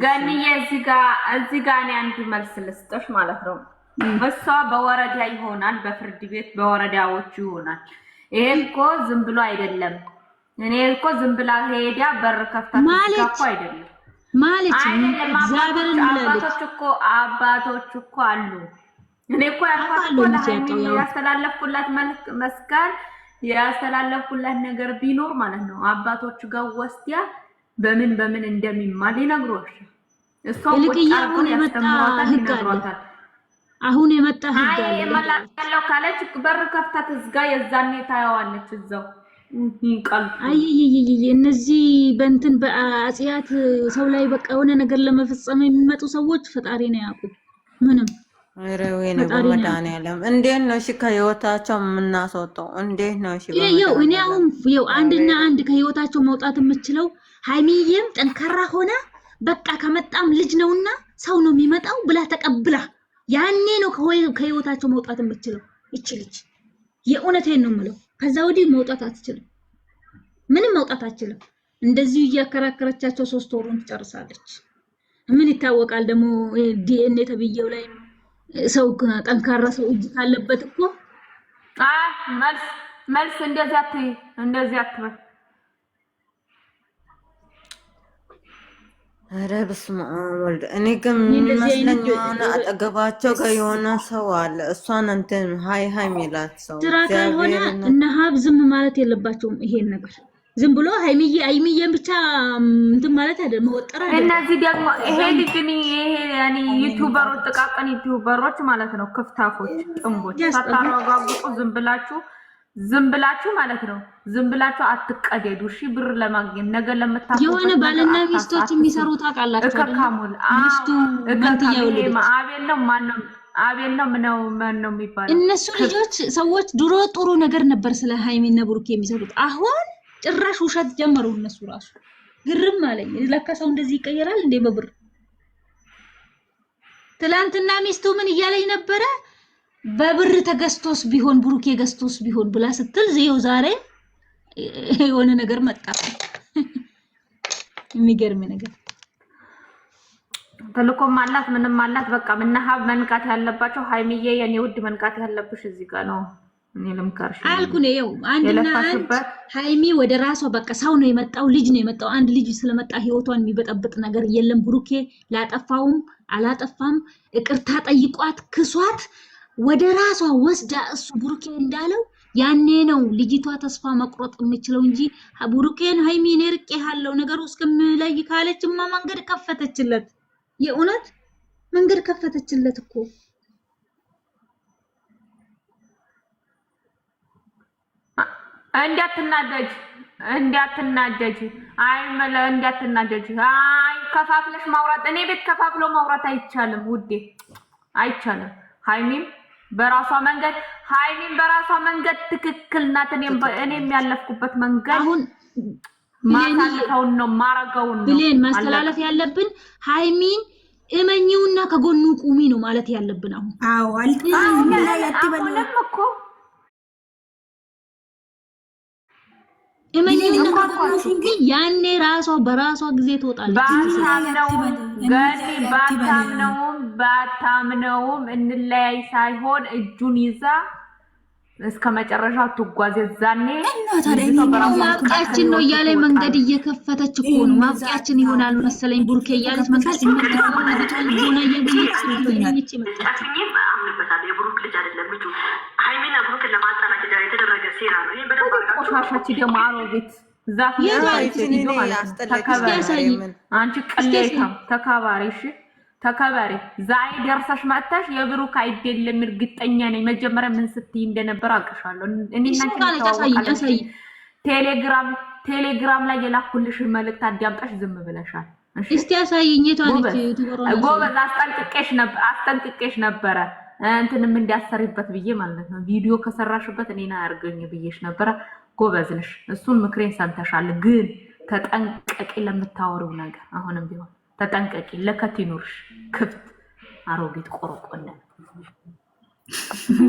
ገንዬ እዚህ ጋር እኔ አንድ መልስ ልስጥሽ ማለት ነው። እሷ በወረዳ ይሆናል፣ በፍርድ ቤት በወረዳዎቹ ይሆናል። ይሄ እኮ ዝም ብሎ አይደለም። እኔ እኮ ዝም ብላ ሄዳ በር ከፍታ እኮ አይደለም ማለት እግዚአብሔርን አባቶች እኮ አሉ። እኔ እኮ ያስተላለፍኩላት መስቀል ያስተላለፍኩላት ነገር ቢኖር ማለት ነው አባቶች ጋር ወስዲያ በምን እንደሚማል ይነግሮሽ። እሷም አሁን የመጣ ህግ አለ ያለው ካለች በር ከፍታ ትዝጋ። የዛኔ ታያዋለች እዛው ይንቀል። እነዚህ በእንትን በአጽያት ሰው ላይ በቃ የሆነ ነገር ለመፈጸም የሚመጡ ሰዎች ፈጣሪ ነው ያውቁ። ምንም ወይኔ በመድኃኒዓለም እንዴት ነው እሺ ከህይወታቸው የምናስወጣው? እንዴት ነው እሺ? እኔ አሁን አንድና አንድ ከህይወታቸው መውጣት የምችለው ሃይሚዬም ጠንካራ ሆነ በቃ ከመጣም ልጅ ነውና ሰው ነው የሚመጣው ብላ ተቀብላ ያኔ ነው ከህይወታቸው መውጣት የምችለው። እቺ ልጅ የእውነቴን ነው የምለው። ከዛ ወዲህ መውጣት አትችልም፣ ምንም መውጣት አትችልም። እንደዚህ እያከራከረቻቸው 3 ወሩን ትጨርሳለች። ምን ይታወቃል ደግሞ ዲኤንኤ ተብየው ላይ ሰው ጠንካራ ሰው እጅ ካለበት እኮ መልስ እንደዚህ አትበል። ኧረ በስመ አብ ወልድ። እኔ ግን የሚመስለኝ የሆነ አጠገባቸው የሆነ ሰው አለ። እሷን እንትን ሃይ የሚላት ሰው ስራ ካልሆነ እነ ሀብ ዝም ማለት የለባቸውም። ይሄን ነገር ዝም ብሎ ሃይሚዬን ብቻ እንትን ማለት አይደለም፣ መወጠር አይደለም። እነዚህ ደግሞ ይሄ ልጅኒ ይሄ ያኒ ዩቲዩበሮች ጥቃቅን ዩቲዩበሮች ማለት ነው፣ ክፍታፎች ጥንቦች ሳታረጋግጡ ዝም ብላችሁ ማለት ነው። ዝም ብላችሁ አትቀደዱ። እሺ ብር ለማግኘት ነገር ለምታፈው የሆነ ባልና ሚስቶች የሚሰሩት አቃላችሁ ሚስቱ መንትያው ልጅ አቤል ነው ማን ነው የሚባለው። እነሱ ልጆች ሰዎች ድሮ ጥሩ ነገር ነበር ስለ ሃይሚና ብሩክ የሚሰሩት። አሁን ጭራሽ ውሸት ጀመሩ። እነሱ ራሱ ግርም አለኝ። ለካ ሰው እንደዚህ ይቀየራል እንዴ በብር። ትላንትና ሚስቱ ምን እያለኝ ነበረ? በብር ተገስቶስ ቢሆን ብሩክ ገስቶስ ቢሆን ብላ ስትል ዘየው ዛሬ የሆነ ነገር መጣ። የሚገርም ነገር ተልኮም አላት ምንም አላት። በቃ ምንሃብ መንቃት ያለባቸው ሃይሚዬ የኔ ውድ መንቃት ያለብሽ እዚህ ጋር ነው። እኔ ለምካርሽ አልኩኝ ነው አንድና አንድ ሃይሚ ወደ ራሷ በቃ ሰው ነው የመጣው፣ ልጅ ነው የመጣው። አንድ ልጅ ስለመጣ ህይወቷን የሚበጠብጥ ነገር የለም። ብሩክ ላጠፋውም አላጠፋም ይቅርታ ጠይቋት ክሷት ወደ ራሷ ወስዳ እሱ ብሩኬ እንዳለው ያኔ ነው ልጅቷ ተስፋ መቁረጥ የምችለው እንጂ ብሩኬን ሃይሚን ርቄ ያለው ነገሩ እስከምለይ ካለችማ መንገድ ከፈተችለት። የእውነት መንገድ ከፈተችለት እኮ። እንዳትናደጅ እንዳትናደጅ። አይ ከፋፍለሽ ማውራት እኔ ቤት ከፋፍሎ ማውራት አይቻልም ውዴ፣ አይቻልም። ሃይሚን በራሷ መንገድ ትክክል ናት። እኔም ያለፍኩበት መንገድ አሁን ማሳለፈውን ነው ማረጋውን ነው ብሌን ማስተላለፍ ያለብን። ሃይሚን እመኚውና ከጎኑ ቁሚ ነው ማለት ያለብን። አሁን አሁንም እኮ እመኚውና ከጎኑ ቁሚ። ያኔ ራሷ በራሷ ጊዜ ትወጣለች። ባታምነውም እንለያይ ሳይሆን እጁን ይዛ እስከ መጨረሻው ትጓዝ። ዛኔ ማብቂያችን ነው እያለ መንገድ እየከፈተች እኮ ነው። ማብቂያችን ይሆናል መሰለኝ ቡርኬ እያለች መንገድ ሆነ እየገለጸች መጣች። የብሩክ ልጅ አይደለም ልጁ ሃይሚና ብሩክን ለማጣላት የተደረገ ሴራ ነው። ይሄ በደንብ ቆሻሻች ደግሞ አሮጌት ዛፍ አንቺ ቅሌታም ተካባሪ። እሺ ተከባሪ። ዛሬ ደርሰሽ መጥተሽ የብሩክ አይደለም እርግጠኛ ነኝ። መጀመሪያ ምን ስትይ እንደነበር አውቅሻለሁ። እኔና ቴሌግራም ላይ የላኩልሽ መልእክት አዳምጣሽ ዝም ብለሻል። እስቲ ያሳይኝ። የቷለች ጎበዝ አስጠንቅቄሽ ነበረ እንትንም እንዲያሰሪበት ብዬ ማለት ነው። ቪዲዮ ከሰራሽበት እኔና አርገኝ ብዬሽ ነበረ። ጎበዝ ነሽ። እሱን ምክሬን ሰምተሻል። ግን ተጠንቀቂ ለምታወሪው ነገር። አሁንም ቢሆን ተጠንቀቂ። ለከት ይኑርሽ። ክፍት አሮጊት ቆርቆነ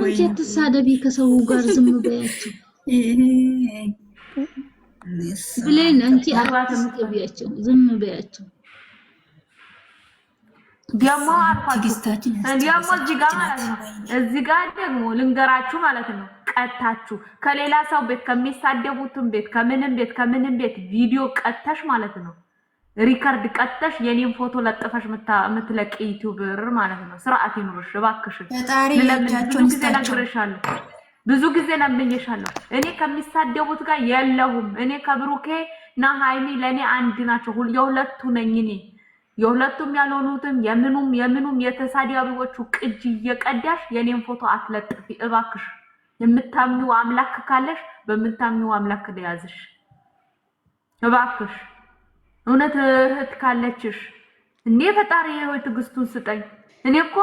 ወይ ተሳደቢ ከሰው ጋር ዝም በያቸው ብለን አንቺ አራት ምትቢያቸው ዝም በያቸው። ደግሞ አልኳችሁ ደግሞ እዚህ ጋር ማለት ነው። እዚህ ጋር ደግሞ ልንገራችሁ ማለት ነው። ቀታችሁ ከሌላ ሰው ቤት ከሚሳደቡትም ቤት ከምንም ቤት ቪዲዮ ቀተሽ ማለት ነው። ሪከርድ ቀተሽ የኔን ፎቶ ለጥፈሽ ምትለቅ ዩቲዩበር ማለት ነው። ስርዓት ይኑርሽ እባክሽ። ብዙ ጊዜ ለምኜሻለሁ። እኔ ከሚሳደቡት ጋር የለሁም። እኔ ከብሩኬ እና ሃይሚ ለኔ አንድ ናቸው። የሁለቱ ነኝ እኔ። የሁለቱም ያልሆኑትም የምኑም የተሳዳቢዎቹ ቅጅ እየቀዳሽ የኔን ፎቶ አትለጥፊ እባክሽ። የምታምኚው አምላክ ካለሽ በምታምኚው አምላክ ለያዝሽ እባክሽ። እውነት እህት ካለችሽ እንዴ ፈጣሪ የህይወት ትዕግስቱን ስጠኝ። እኔ እኮ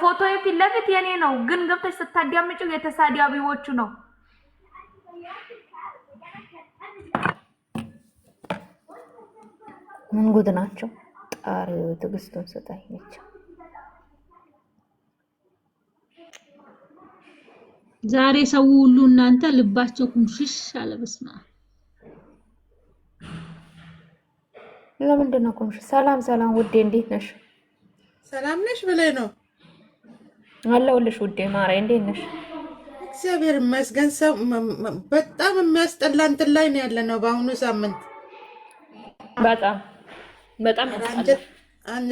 ፎቶ ፊት ለፊት የኔ ነው፣ ግን ገብተሽ ስታዳምጪው የተሳዳቢዎቹ ነው። ምን ጉድ ናቸው? ጣሪ ትዕግስቱን ስጠኝ ነች። ዛሬ ሰው ሁሉ እናንተ ልባቸው ኩምሽሽ አለ። በስመ አብ ለምንድን ነው ኩምሽ? ሰላም ውዴ፣ እንዴት ነሽ? ሰላም ነሽ ብለህ ነው? አለሁልሽ ውዴ ማሬ፣ እንዴት ነሽ? እግዚአብሔር ይመስገን። ሰው በጣም የሚያስጠላ እንትን ላይ ነው ያለነው በአሁኑ ሳምንት። በጣም ያስጠላል።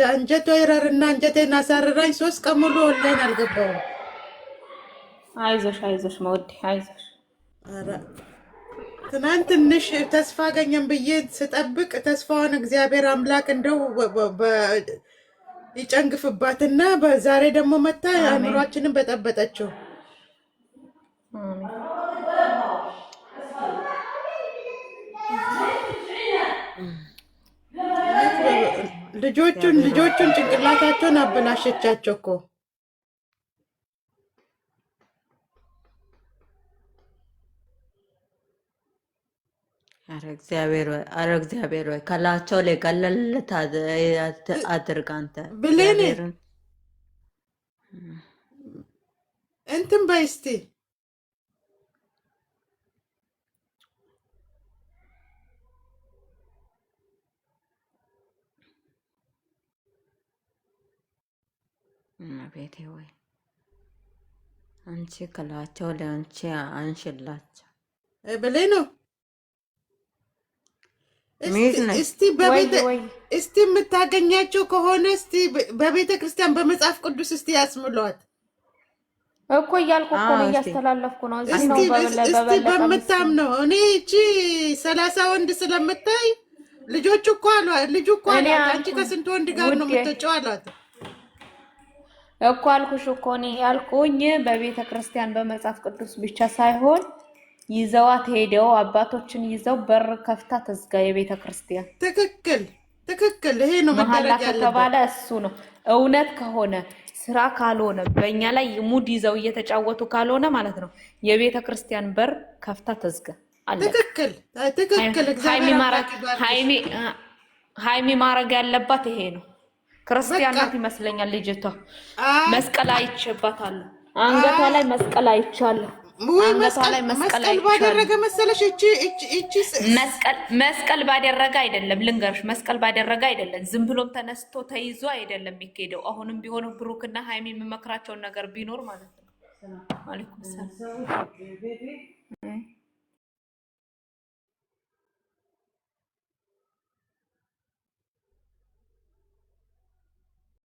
አንጀት ወይረርና አንጀቴን አሳረራኝ። 3 ቀን ሙሉ ኦንላይን አልገባሁም። አይዞሽ መውዴ አይዞሽ። ኧረ ትናንት ትንሽ ተስፋ አገኘን ብዬ ስጠብቅ ተስፋውን እግዚአብሔር አምላክ እንደው ይጨንግፍባትና በዛሬ ደግሞ መታ አእምሯችንን በጠበጠችው። ልጆቹን ጭንቅላታቸውን አበላሸቻቸው እኮ። አረ እግዚአብሔር ወይ ከላቸው ላይ ቀለል አድርግ አንተ ብሌን እንትን በይ እስቲ። ቤቴ ወይ አንቺ ከላቸው ላይ አንቺ አንሽላቸው ብሌን ነው። እስቲ የምታገኛቸው ከሆነ እስቲ በቤተ ክርስቲያን በመጽሐፍ ቅዱስ እስቲ ያስምሏት እኮ እያልኩ እኮ ነው፣ እያስተላለፍኩ ነው። እስቲ በምታምነው እኔ እቺ 30 ወንድ ስለምታይ ልጆቹ እኮ ልጁ እኮ አንቺ ከስንት ወንድ ጋር ነው የምትወጪው አሏት እኮ አልኩሽ እኮ እኔ ያልኩኝ በቤተ ክርስቲያን በመጽሐፍ ቅዱስ ብቻ ሳይሆን ይዘዋት ሄደው አባቶችን ይዘው በር ከፍታ ተዝጋ የቤተ ክርስቲያን። ትክክል። ይሄ ነው መደረግ ያለበት ከተባለ እሱ ነው። እውነት ከሆነ ስራ ካልሆነ በእኛ ላይ ሙድ ይዘው እየተጫወቱ ካልሆነ ማለት ነው የቤተ ክርስቲያን በር ከፍታ ተዝጋ። ትክክል። ሃይሚ ማረግ ያለባት ይሄ ነው። ክርስቲያናት ይመስለኛል ልጅቷ። መስቀል አይቼባታለሁ፣ አንገቷ ላይ መስቀል አይቻለሁ። መስቀል ባደረገ መሰለሽ? መስቀል ባደረገ አይደለም ልንገርሽ፣ መስቀል ባደረገ አይደለም። ዝም ብሎም ተነስቶ ተይዞ አይደለም የሚካሄደው። አሁንም ቢሆን ብሩክና ሃይሚ የሚመክራቸውን ነገር ቢኖር ማለት ነው። አለይኩም ሰላም